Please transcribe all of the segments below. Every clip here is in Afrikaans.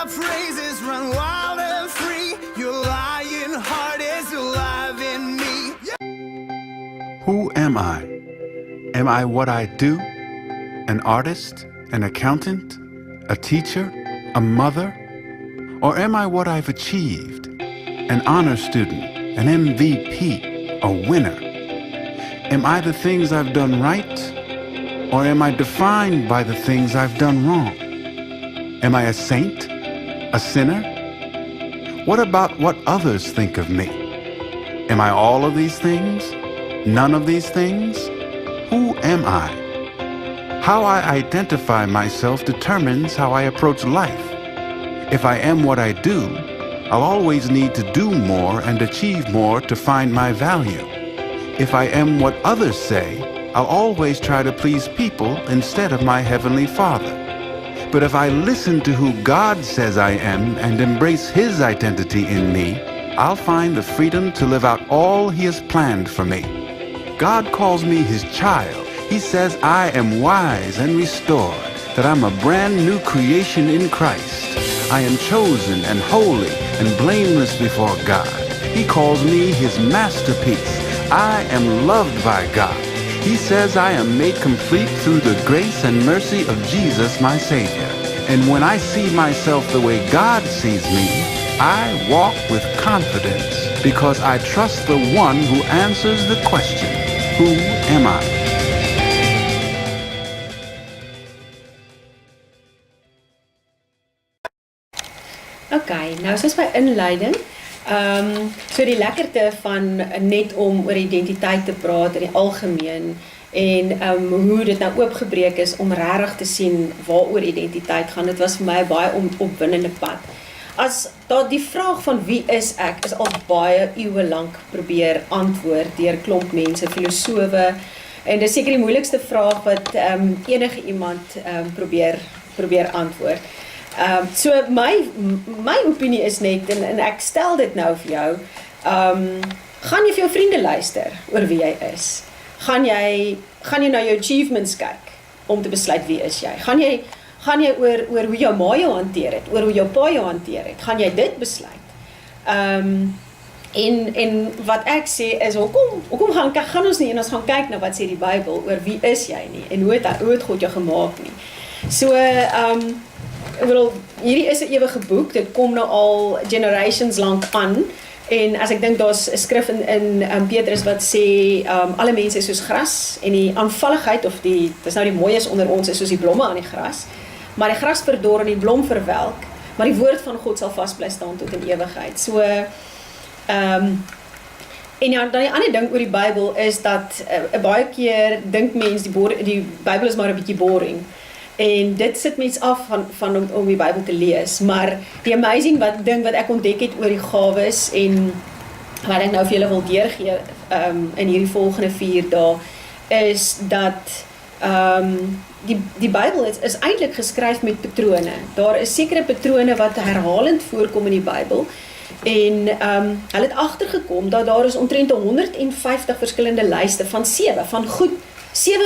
praises run wild and free. Your lion heart is alive in me. Who am I? Am I what I do? An artist? An accountant? A teacher? A mother? Or am I what I've achieved? An honor student? An MVP? A winner? Am I the things I've done right? Or am I defined by the things I've done wrong? Am I a saint? A sinner? What about what others think of me? Am I all of these things? None of these things? Who am I? How I identify myself determines how I approach life. If I am what I do, I'll always need to do more and achieve more to find my value. If I am what others say, I'll always try to please people instead of my Heavenly Father. But if I listen to who God says I am and embrace His identity in me, I'll find the freedom to live out all He has planned for me. God calls me His child. He says I am wise and restored, that I'm a brand new creation in Christ. I am chosen and holy and blameless before God. He calls me His masterpiece. I am loved by God. He says I am made complete through the grace and mercy of Jesus, my Savior. And when I see myself the way God sees me, I walk with confidence because I trust the one who answers the question, who am I? Okay, nou soos by inleiding, so die lekkerte van net om oor identiteit te praat in die algemeen en hoe dit nou oopgebreek is om regtig te sien waaroor identiteit gaan. Dit was vir my 'n baie opwindende pad. As daar die vraag van wie is ek is al baie eeue lank probeer antwoord deur klomp mense, filosowe, en dis seker die moeilikste vraag wat enige iemand probeer antwoord. So my opinie is net, en ek stel dit nou vir jou, gaan jy vir jou vriende luister oor wie jy is? Gaan jy na jou achievements kyk om te besluit wie is jy? Gaan jy oor hoe jou ma jou hanteer het, oor hoe jou pa jou hanteer het? Gaan jy dit besluit? En wat ek sê is, hoekom gaan ons nie en ons gaan kyk na wat sê die Bybel oor wie is jy nie en hoe het God jou gemaak nie? So, ek bedoel, hierdie is 'n ewige boek, dit kom nou al generations lank aan, en as ek dink daar's 'n skrif in Petrus wat sê, alle mense is soos gras, en die aanvalligheid, of dis nou die mooies onder ons, is soos die blomme aan die gras, maar die gras verdor en die blom verwelk, maar die woord van God sal vas bly staan tot in ewigheid. So, en ja, dan die ander ding oor die Bybel is dat, baie keer dink mens, die Bybel is maar 'n bietjie boring, en dit sit mens af van om die Bybel te lees, maar die amazing ding wat ek ontdek het oor die gawes, en wat ek nou vir julle wil deurgee in hierdie volgende 4 dae, is dat die Bybel is eintlik geskryf met patrone. Daar is sekere patrone wat herhalend voorkom in die Bybel, en hulle het agtergekom dat daar is omtrent 150 verskillende lyste van 7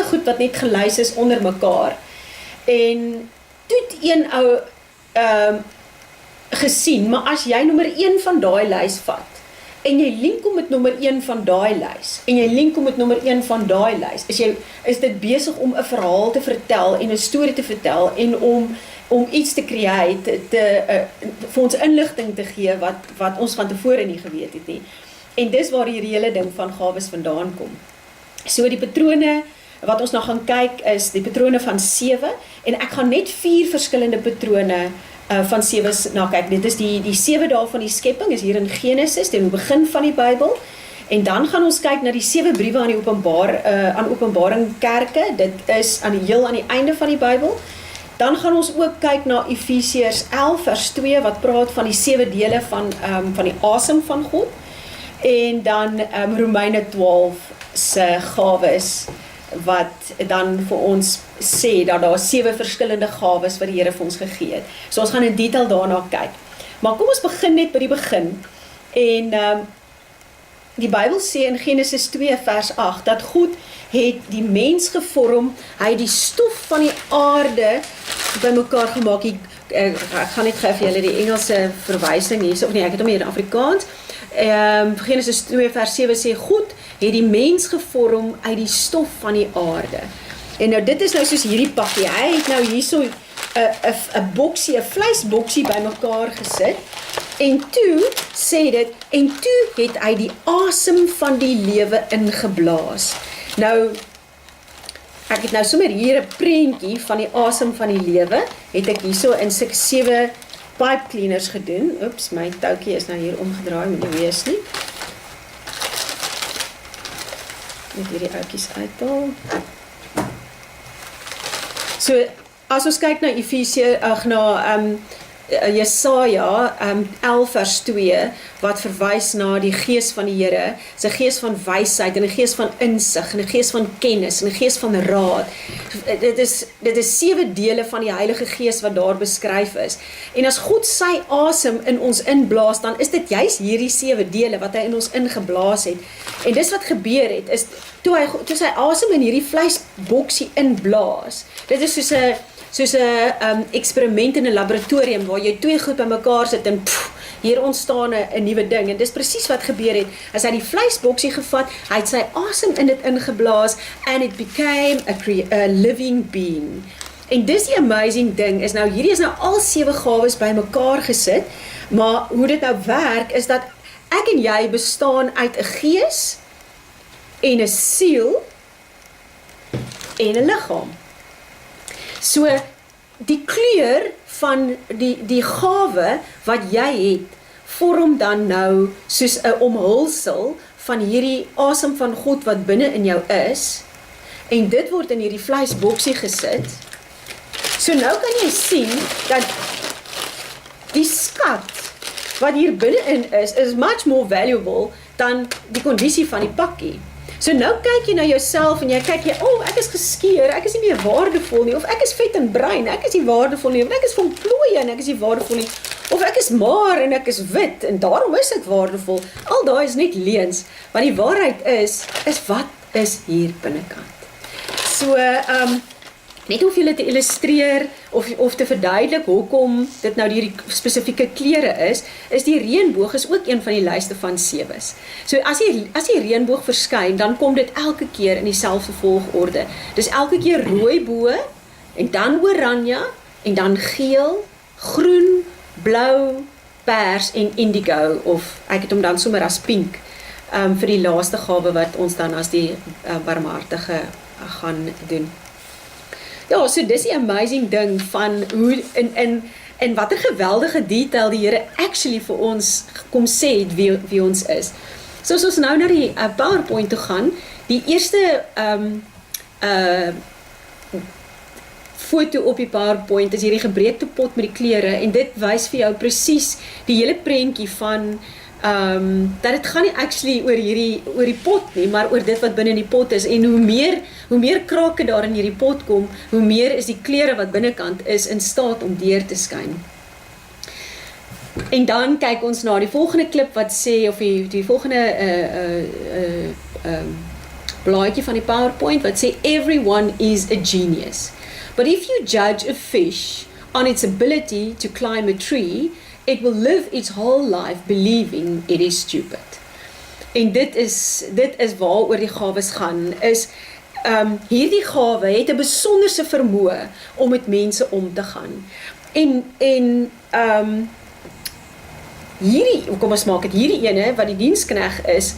goed wat net gelys is onder mekaar. En toe het een ou gesien, maar as jy nommer 1 van daai lys vat, en jy link hom met nommer 1 van daai lys, en jy link hom met nommer 1 van daai lys, is dit besig om 'n verhaal te vertel, en 'n storie te vertel, en om iets te create, vir ons inligting te gee, wat ons van tevore nie geweet het nie. En dis waar die hele ding van gawes vandaan kom. So die patrone, wat ons nou gaan kyk, is die patrone van 7, en ek gaan net 4 verskillende patrone van 7 na kyk. Dit is die 7 dae van die skepping, is hier in Genesis, die begin van die Bybel, en dan gaan ons kyk na die 7 briewe aan Openbaring kerke, dit is aan die einde van die Bybel. Dan gaan ons ook kyk na Efesiërs 11 vers 2, wat praat van die 7 dele van die asem van God, en dan Romeine 12 se gawes, wat dan vir ons sê, dat daar 7 verskillende gawes wat die Here vir ons gegee het. So ons gaan in detail daarna kyk. Maar kom ons begin net by die begin. En die Bybel sê in Genesis 2 vers 8, dat God het die mens gevorm, hy het die stof van die aarde bymekaar gemaak, die ek gaan net gou vir julle die Engelse verwysing hier, of nee, ek het hom hier in Afrikaans. Genesis 2 vers 7 sê, God het die mens gevorm uit die stof van die aarde. En nou dit is nou soos hierdie pakkie, hy het nou hierso 'n boksie, 'n vleisboksie bymekaar gesit, en toe sê dit, en toe het hy die asem van die lewe ingeblaas. Nou, ek het nou sommer hier 'n prentjie van die asem van die lewe, het ek hierso in 7 pipe cleaners gedoen. Oeps, my touwtjie is nou hier omgedraai, moet nie wees nie. Net hierdie ouetjies uithaal. So, as ons kyk na Jesaja 11 vers 2, wat verwys na die gees van die Here, is 'n gees van wysheid, en 'n gees van insig, en 'n gees van kennis, en 'n gees van raad. Dit is 7 dele van die Heilige Gees wat daar beskryf is. En as God sy asem in ons inblaas, dan is dit juis hierdie 7 dele wat hy in ons ingeblaas het. En dis wat gebeur het, is toe sy asem in hierdie vleisboksie inblaas, dit is soos 'n eksperiment in 'n laboratorium waar jy 2 goed bymekaar sit en hier ontstaan 'n nuwe ding. En dis presies wat gebeur het. As hy die vleisboksie gevat, hy het sy asem in dit ingeblaas and it became a living being. En dis die amazing ding is nou, hierdie is nou al 7 gawes bymekaar gesit, maar hoe dit nou werk is dat ek en jy bestaan uit 'n gees en 'n siel en 'n liggaam. So, die kleur van die gawe wat jy het, vorm dan nou soos 'n omhulsel van hierdie asem van God wat binne in jou is, en dit word in hierdie vleisboksie gesit. So nou kan jy sien dat die skat wat hier binne-in is much more valuable dan die kondisie van die pakkie. So nou kyk jy na jouself en jy kyk jy, ek is geskeur, ek is nie meer waardevol nie, of ek is vet en bruin, ek is nie waardevol nie, of ek is van plooie en ek is nie waardevol nie, of ek is maar en ek is wit en daarom is ek waardevol. Al daai is net leuns, want die waarheid is wat is hier binnekant. So, net om vir julle te illustreer of te verduidelik hoekom dit nou die spesifieke kleure is die reënboog is ook een van die lyste van 7's. So as die reënboog verskyn, dan kom dit elke keer in dieselfde volgorde. Dis elke keer rooi bo, en dan oranje, en dan geel, groen, blou, pers en indigo, of ek het hom dan sommer as pink, vir die laaste gawe wat ons dan as die barmhartige gaan doen. Ja, so dis die amazing ding van hoe, en wat 'n geweldige detail die Here actually vir ons kom sê het wie ons is. So as ons nou na die PowerPoint toe gaan, die eerste foto op die PowerPoint is hierdie gebreekte pot met die kleure, en dit wys vir jou presies die hele prentjie van dat dit gaan nie actually oor die pot nie, maar oor dit wat binne in die pot is, en hoe meer krake daar in hierdie pot kom, hoe meer is die kleure wat binnekant is in staat om deur te skyn. En dan kyk ons na die volgende klip wat sê, of die volgende blaadjie van die PowerPoint wat sê, everyone is a genius. But if you judge a fish on its ability to climb a tree, it will live its whole life believing it is stupid. En dit is waaroor die gawes gaan, is hierdie gawe het 'n besonderse vermoë om met mense om te gaan. En kom ons maak dit, hierdie ene wat die dienskneg is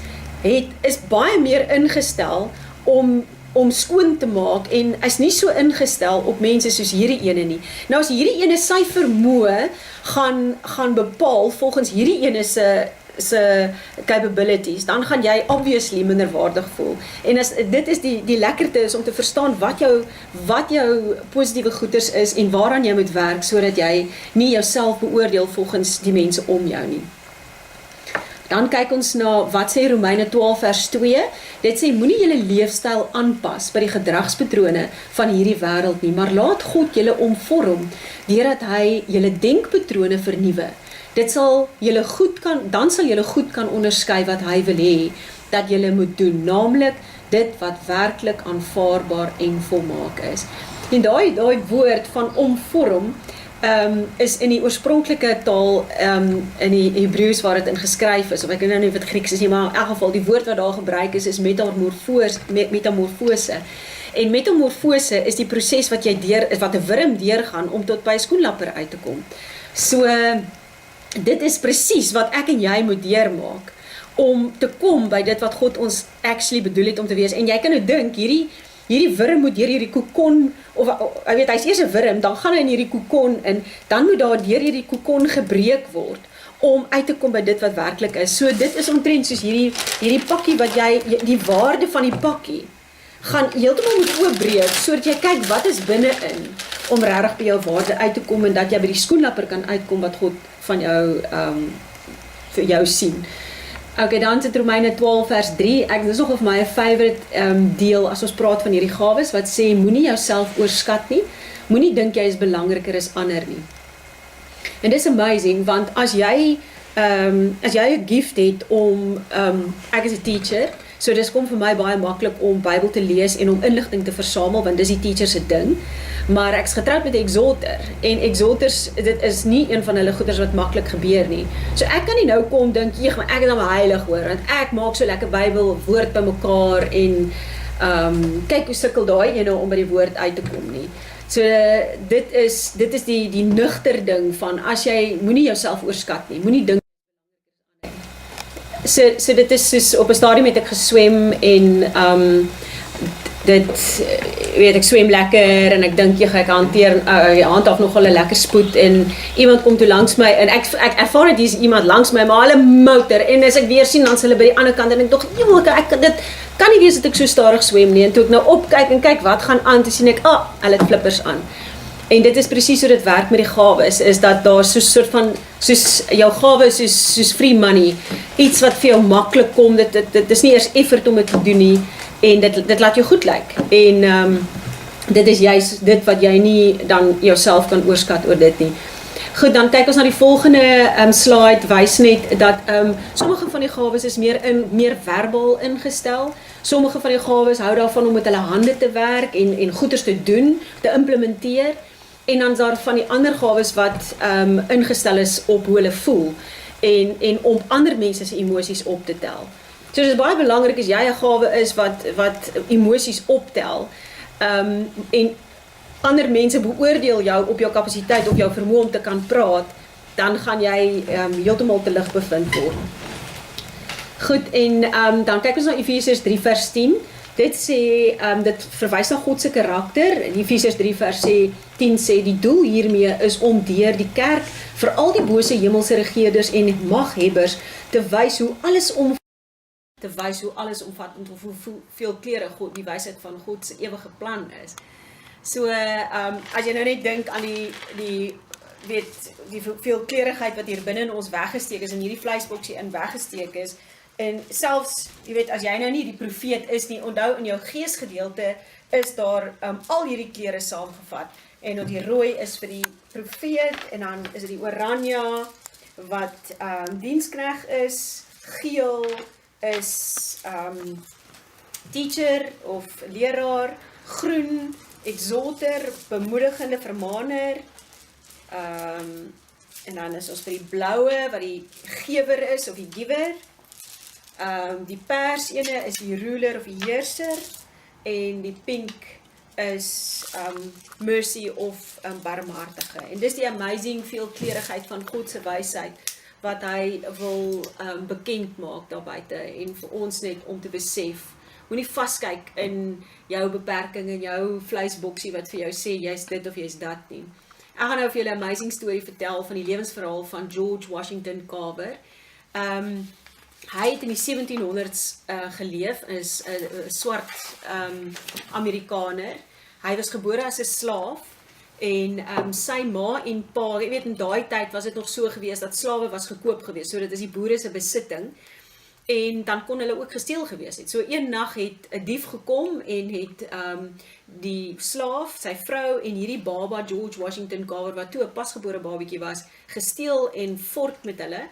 baie meer ingestel om skoon te maak, en is nie so ingestel op mense soos hierdie ene nie. Nou as hierdie ene sy vermoë gaan bepaal volgens hierdie ene se capabilities, dan gaan jy obviously minderwaardig voel. En dit is die lekkerte is om te verstaan wat jou positiewe goeders is en waaraan jy moet werk, sodat jy nie jouself beoordeel volgens die mense om jou nie. Dan kyk ons na wat sê Romeine 12 vers 2. Dit sê, moenie julle leefstyl aanpas by die gedragspatrone van hierdie wêreld nie, maar laat God julle omvorm, deurdat hy julle denkpatrone vernuwe. Dan sal julle goed kan onderskei wat hy wil hê dat julle moet doen, naamlik dit wat werklik aanvaarbaar en volmaak is. En daai woord van omvorm is in die oorspronklike taal in die Hebreëus waar dit in geskryf is, of ek weet nou nie of dit Grieks is nie, maar in elk geval die woord wat daar gebruik is metamorfose. En metamorfose is die proses wat 'n wurm deurgaan om tot by 'n skoenlapper uit te kom. So dit is presies wat ek en jy moet deurmaak om te kom by dit wat God ons actually bedoel het om te wees. En jy kan nou dink, hierdie wurm moet deur hierdie kokon, of hy weet, hy's eers 'n wurm, dan gaan hy in hierdie kokon in, dan moet daar deur hierdie kokon gebreek word, om uit te kom by dit wat werklik is. So dit is omtrent soos hierdie pakkie wat die waarde van die pakkie, gaan heeltemal moet oopbreek, sodat jy kyk wat is binne-in, om regtig by jou waarde uit te kom, en dat jy by die skoenlapper kan uitkom wat God van jou, vir jou sien. Okay, dan sit Romeine 12 vers 3, dis nog of my favorite deel as ons praat van hierdie gawes, wat sê, moenie jouself oorskat nie, moenie dink jy is belangriker as ander nie. En dis amazing, want as jy 'n gift het om, ek is 'n teacher, so dis kom vir my baie maklik om Bybel te lees en om inligting te versamel, want dis die teacher se ding, maar ek is getroud met 'n exhorter, en exhorters, dit is nie een van hulle goeders wat maklik gebeur nie. So ek kan nie nou kom dink, maar ek is nou heilig hoor, want ek maak so lekker Bybel, woord by mekaar, en kyk hoe sukkel daai ene om by die woord uit te kom nie. So dit is die nugter ding van, as jy, moenie jouself oorskat nie, moenie dink. So dit is soos, op 'n stadium het ek geswem, en ek swem lekker, en ek dink, ek hanteer, handhaaf nogal 'n lekker spoed, en iemand kom toe langs my, en ek ervaar dat hier is iemand langs my, maar hulle motor, en as ek weer sien, dan is hulle by die ander kant, en ek dog, dit kan nie wees dat ek so stadig swem nie, en toe ek nou opkyk, en kyk wat gaan aan, toe sien ek, hulle het flippers aan. En dit is presies hoe dit werk met die gawes, is dat daar soort van, soos jou gawe soos free money, iets wat vir jou maklik kom, dit is nie eers effort om dit te doen nie, en dit laat jou goed lyk, en dit is juist dit wat jy nie dan jouself kan oorskat oor dit nie. Goed, dan kyk ons na die volgende slide, wys net dat sommige van die gawes is meer verbaal ingestel, sommige van die gawes hou daarvan om met hulle hande te werk, en goeders te doen, te implementeer, en dan is daar van die ander gawes wat ingestel is op hoe hulle voel, en om ander mense se emosies op te tel. So dit is baie belangrik as jy 'n gawe is wat emosies optel, en ander mense beoordeel jou op jou kapasiteit, op jou vermoë om te kan praat, dan gaan jy heeltemal te lig bevind word. Goed, en dan kyk ons na Efesiërs 3 vers 10. Dit sê, dit verwys na God se karakter. In Efesiërs 3 vers 10 sê, die doel hiermee is om deur die kerk vir al die bose hemelse regeerders en maghebbers te wys hoe alles omvattend, of hoe veelkleurig God, die wysheid van God se ewige plan is. So, as jy nou net dink aan die veelkleurigheid wat hier binne in ons weggesteek is, en hierdie vleisboksie in weggesteek is, en selfs, as jy nou nie die profeet is nie, onthou in jou geesgedeelte is daar al hierdie kleure saamgevat, en die rooi is vir die profeet, en dan is dit die oranje wat dienskneg is, geel is teacher of leraar, groen, exhorter, bemoedigende vermaner, en dan is ons vir die blaue wat die gewer is of die giver, die pers ene is die ruler of die heerser, en die pink is mercy of barmhartige. En dis die amazing veelkleurigheid van God se wysheid wat hy wil bekend maak daar buite, en vir ons net om te besef, moenie vaskyk in jou beperking en jou vleisboksie wat vir jou sê jy's dit of jy's dat nie. Ek gaan nou vir julle 'n amazing storie vertel van die lewensverhaal van George Washington Carver. Hy het in die 1700s geleef, is 'n swart Amerikaner. Hy was gebore as 'n slaaf, en sy ma en pa, jy weet in daai tyd was dit nog so gewees dat slawe was gekoop gewees, so dit is die boere se besitting, en dan kon hulle ook gesteel gewees het. So een nag het 'n dief gekom en het die slaaf, sy vrou en hierdie baba George Washington Carver, wat toe 'n pasgebore babietjie was, gesteel en fort met hulle.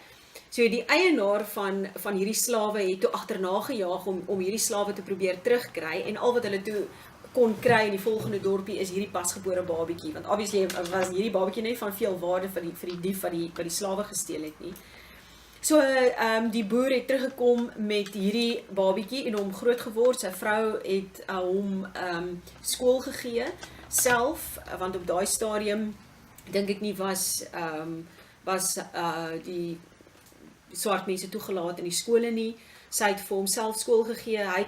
So die eienaar van hierdie slawe het toe agterna gejaag om hierdie slawe te probeer terugkry, en al wat hulle toe kon kry in die volgende dorpie is hierdie pasgebore babietjie, want obviously was hierdie babietjie net van veel waarde vir die dief wat die slawe gesteel het nie. So die boer het teruggekom met hierdie babietjie en hom groot geword. Sy vrou het hom skool gegee self, want op daai stadium dink ek nie was die swart mense toegelaat in die skole nie. Sy het vir homself skool gegee. Hy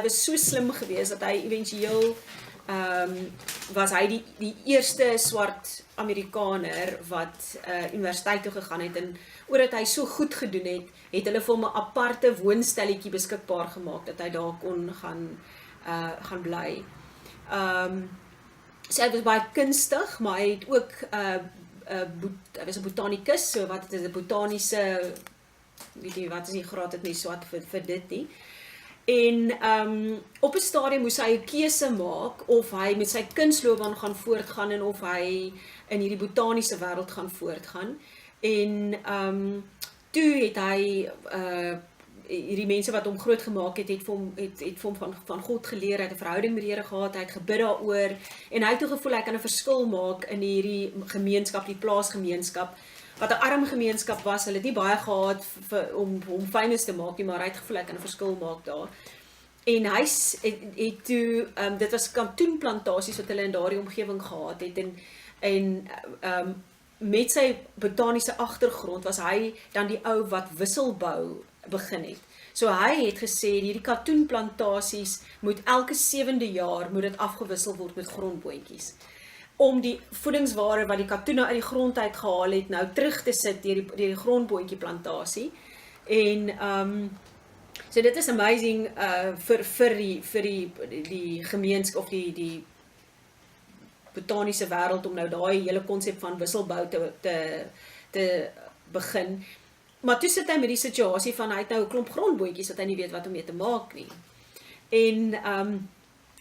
was so slim geweest dat hy eventueel was hy die eerste swart Amerikaner wat universiteit toe gegaan het, en omdat hy so goed gedoen het, het hulle vir hom 'n aparte woonstelletjie beskikbaar gemaak dat hy daar kon gaan bly. So hy was baie kunstig, maar hy het ook hy was 'n botanikus, so wat is 'n botaniese, weet jy wat is die graad het nie swart vir dit nie. En op 'n stadium moes hy 'n keuse maak of hy met sy kunsloopbaan gaan voortgaan en of hy in hierdie botaniese wêreld gaan voortgaan. En toe het hy hierdie mense wat hom groot gemaak het vir hom van God geleer, hy het 'n verhouding met die Here gehad, hy het gebid daaroor en hy het toe gevoel hy kan 'n verskil maak in hierdie gemeenskap, die plaasgemeenskap, wat 'n arm gemeenskap was. Hulle het nie baie gehad om hom famous te maak nie, maar hy het gevoel hy kan 'n verskil maak daar. En hy het toe dit was katoenplantasies wat hulle in daardie omgewing gehad het, en met sy botaniese agtergrond was hy dan die ou wat wisselbou begin het. So hy het gesê hierdie katoenplantasies moet elke 7de jaar moet dit afgewissel word met grondboontjies, om die voedingsware wat die katoene uit die grond uit gehaal het nou terug te sit deur die grondboontjie plantasie. En so dit is amazing vir die gemeenskap of die botaniese wêreld om nou daai hele konsep van wisselbou te begin. Maar toe sit hy met die situasie van hy het nou 'n klomp grondboontjies wat hy nie weet wat om mee te maak nie. En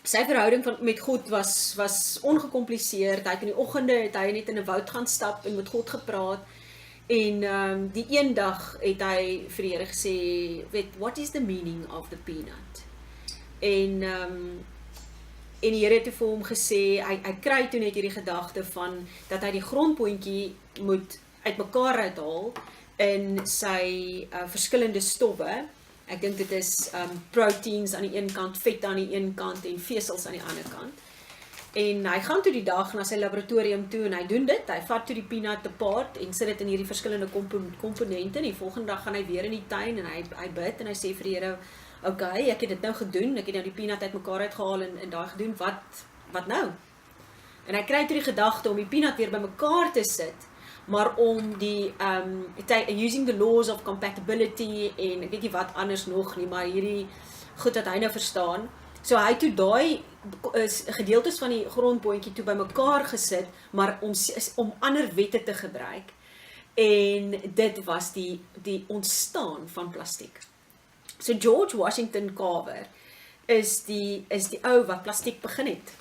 sy verhouding met God was ongekompliseerd. Hy het in die oggende net in 'n woud gaan stap en met God gepraat. En die een dag het hy vir die Here gesê, what is the meaning of the peanut? En die Here het vir hom gesê, hy kry toe net hierdie gedagte van dat hy die grondboontjie moet uitmekaar uithaal in sy verskillende stowwe. Ek dink dit is proteins aan die een kant, vet aan die een kant en vesels aan die ander kant. En hy gaan toe die dag na sy laboratorium toe en hy doen dit. Hy vat toe die peanut apart en sit dit in hierdie verskillende komponente. En die volgende dag gaan hy weer in die tuin en hy bid en hy sê vir die Here, okay, ek het dit nou gedoen, ek het nou die peanut uitmekaar uitgehaal en daai gedoen, wat nou? En hy kry toe die gedagte om die peanut weer bymekaar te sit, maar om using the laws of compatibility en ek weet nie wat anders nog nie, maar hierdie goed wat hy nou verstaan. So hy het toe daai gedeeltes van die grondboontjie toe bymekaar gesit, maar om ander wette te gebruik. En dit was die ontstaan van plastiek. So George Washington Carver is die ou wat plastiek begin het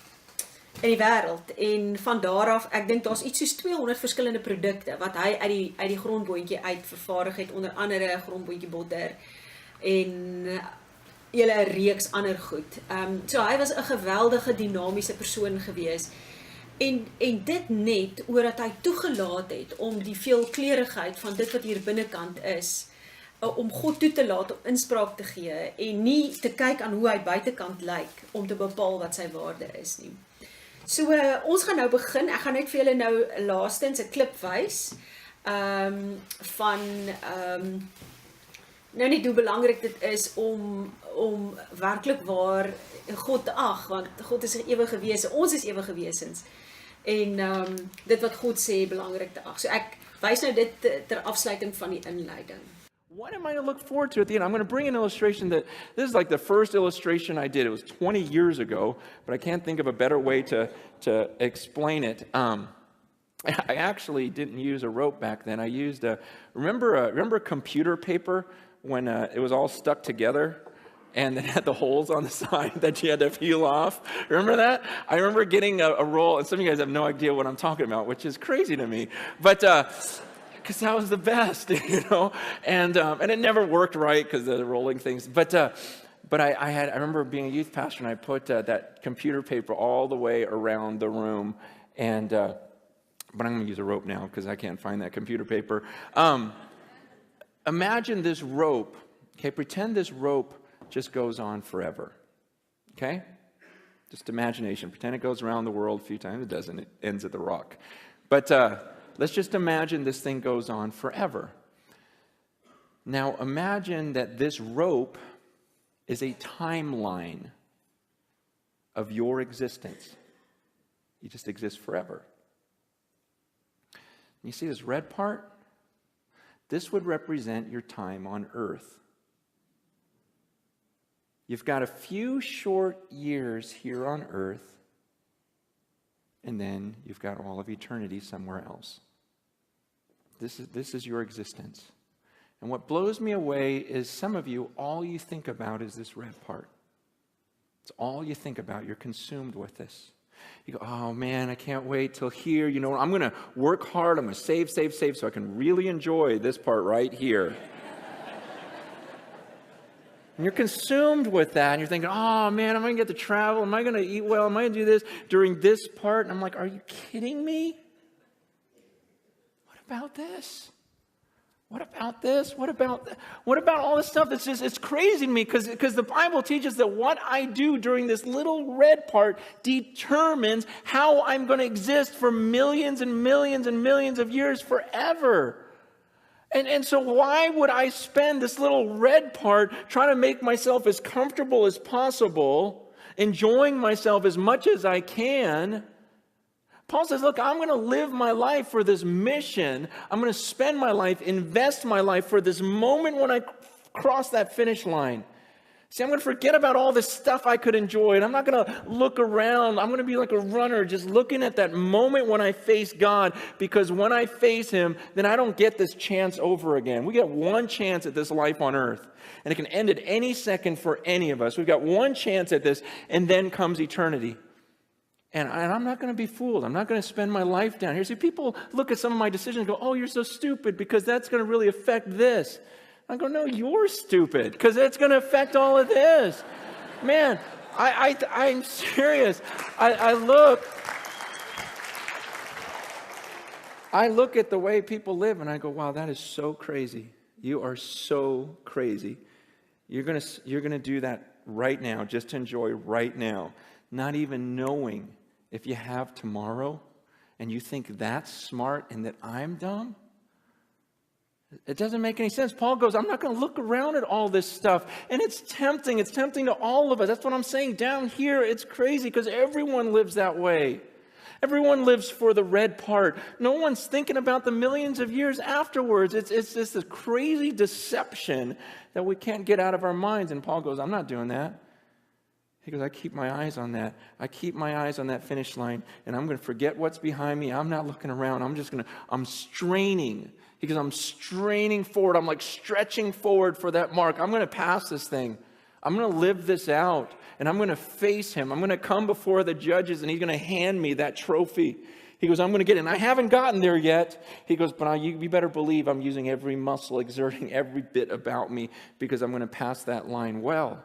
in die wêreld, en van daar af, ek dink daar's iets soos 200 verskillende produkte wat hy uit die grondboontjie uit vervaardig het, onder andere grondboontjie botter en hele reeks ander goed. So hy was 'n geweldige dinamiese persoon gewees, en dit net oordat hy toegelaat het om die veelkleurigheid van dit wat hier binnekant is, om God toe te laat om inspraak te gee en nie te kyk aan hoe hy buitekant lyk om te bepaal wat sy waarde is nie. So ons gaan nou begin. Ek gaan net vir julle nou laastens 'n klip wys van nou net hoe belangrik dit is om werklik waar God te ag, want God is 'n ewige wese, ons is ewige wesens, en dit wat God sê belangrik te ag. So ek wys nou dit ter afsluiting van die inleiding. What am I to look forward to at the end? I'm going to bring an illustration that, this is like the first illustration I did. It was 20 years ago, but I can't think of a better way to explain it. I actually didn't use a rope back then. I used remember computer paper when it was all stuck together and it had the holes on the side that you had to peel off? Remember that? I remember getting a roll, and some of you guys have no idea what I'm talking about, which is crazy to me. But because that was the best, and it never worked right because of the rolling things. But But I remember being a youth pastor, and I put that computer paper all the way around the room, and but I'm going to use a rope now because I can't find that computer paper. Imagine this rope. Okay, pretend this rope just goes on forever. Okay, just imagination. Pretend it goes around the world a few times. It doesn't. It ends at the rock. But let's just imagine this thing goes on forever. Now imagine that this rope is a timeline of your existence. You just exist forever. You see this red part? This would represent your time on earth. You've got a few short years here on earth, and then you've got all of eternity somewhere else. This is your existence. And what blows me away is some of you, all you think about is this red part. It's all you think about. You're consumed with this. You go, oh man, I can't wait till here. You know, I'm going to work hard. I'm going to save so I can really enjoy this part right here. And you're consumed with that. And you're thinking, oh man, am I going to get to travel? Am I going to eat well? Am I going to do this during this part? And I'm like, are you kidding me? What about this? What about this? What about all this stuff that's just, it's crazy to me because the Bible teaches that what I do during this little red part determines how I'm going to exist for millions and millions and millions of years forever. And so why would I spend this little red part trying to make myself as comfortable as possible, enjoying myself as much as I can? Paul says, look, I'm going to live my life for this mission. I'm going to spend my life, invest my life for this moment when I cross that finish line. See, I'm going to forget about all this stuff I could enjoy, and I'm not going to look around. I'm going to be like a runner, just looking at that moment when I face God, because when I face Him, then I don't get this chance over again. We get one chance at this life on earth, and it can end at any second for any of us. We've got one chance at this, and then comes eternity. And I'm not going to be fooled. I'm not going to spend my life down here. See, people look at some of my decisions and go, oh, you're so stupid because that's going to really affect this. I go, no, you're stupid because it's going to affect all of this. Man, I'm serious. I look at the way people live and I go, wow, that is so crazy. You are so crazy. You're going to do that right now, just to enjoy right now, not even knowing if you have tomorrow, and you think that's smart and that I'm dumb. It doesn't make any sense. Paul goes, I'm not going to look around at all this stuff. And it's tempting. It's tempting to all of us. That's what I'm saying. Down here, it's crazy because everyone lives that way. Everyone lives for the red part. No one's thinking about the millions of years afterwards. It's just a crazy deception that we can't get out of our minds. And Paul goes, I'm not doing that. He goes, I keep my eyes on that. I keep my eyes on that finish line, and I'm going to forget what's behind me. I'm not looking around. I'm straining. He goes, I'm straining forward. I'm like stretching forward for that mark. I'm going to pass this thing. I'm going to live this out, and I'm going to face Him. I'm going to come before the judges, and He's going to hand me that trophy. He goes, I'm going to get it. And I haven't gotten there yet. He goes, but you better believe I'm using every muscle, exerting every bit about me, because I'm going to pass that line well.